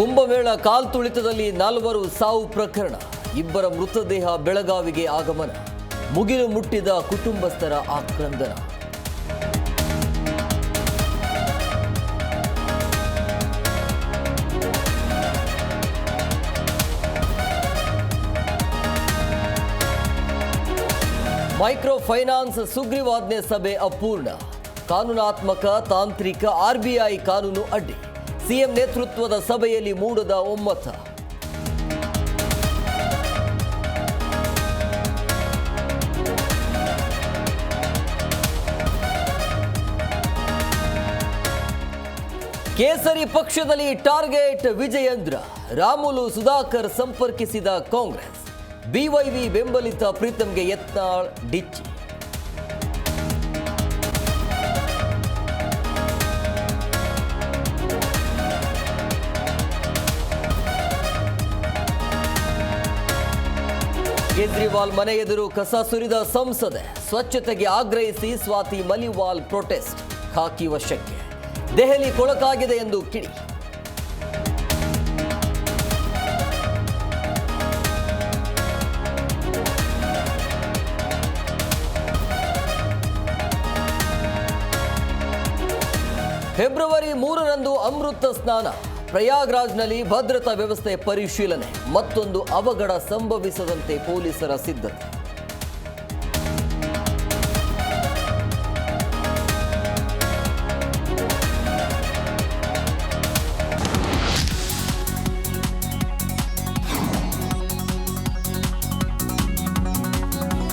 ಕುಂಭಮೇಳ ಕಾಲ್ತುಳಿತದಲ್ಲಿ 4 ಸಾವು ಪ್ರಕರಣ. ಇಬ್ಬರ ಮೃತದೇಹ ಬೆಳಗಾವಿಗೆ ಆಗಮನ. ಮುಗಿಲು ಮುಟ್ಟಿದ ಕುಟುಂಬಸ್ಥರ ಆಕ್ರಂದನ. ಮೈಕ್ರೋ ಫೈನಾನ್ಸ್ ಸುಗ್ರೀವಾಜ್ಞೆ ಸಭೆ ಅಪೂರ್ಣ. ಕಾನೂನಾತ್ಮಕ ತಾಂತ್ರಿಕ ಆರ್ಬಿಐ ಕಾನೂನು ಅಡ್ಡಿ. ಸಿಎಂ ನೇತೃತ್ವದ ಸಭೆಯಲ್ಲಿ ಮೂಡದ ಒಮ್ಮತ. ಕೇಸರಿ ಪಕ್ಷದಲ್ಲಿ ಟಾರ್ಗೆಟ್ ವಿಜಯೇಂದ್ರ. ರಾಮುಲು ಸುಧಾಕರ್ ಸಂಪರ್ಕಿಸಿದ ಕಾಂಗ್ರೆಸ್. ಬಿವೈವಿ ಬೆಂಬಲಿತ ಪ್ರೀತಂಗೆ ಯತ್ನಾಳ್ ಡಿಚ್ಚಿ. ಕೇಜ್ರಿವಾಲ್ ಮನೆ ಎದುರು ಕಸ ಸುರಿದ ಸಂಸದೆ. ಸ್ವಚ್ಛತೆಗೆ ಆಗ್ರಹಿಸಿ ಸ್ವಾತಿ ಮಲಿವಾಲ್ ಪ್ರೊಟೆಸ್ಟ್. ಖಾಕಿ ವಶಕ್ಕೆ. ದೆಹಲಿ ಕೊಳಕಾಗಿದೆ ಎಂದು ಕಿಡಿ. ಫೆಬ್ರವರಿ 3ರಂದು ಅಮೃತ ಸ್ನಾನ. ಪ್ರಯಾಗ್ರಾಜ್ನಲ್ಲಿ ಭದ್ರತಾ ವ್ಯವಸ್ಥೆ ಪರಿಶೀಲನೆ. ಮತ್ತೊಂದು ಅವಘಡ ಸಂಭವಿಸದಂತೆ ಪೊಲೀಸರ ಸಿದ್ಧತೆ.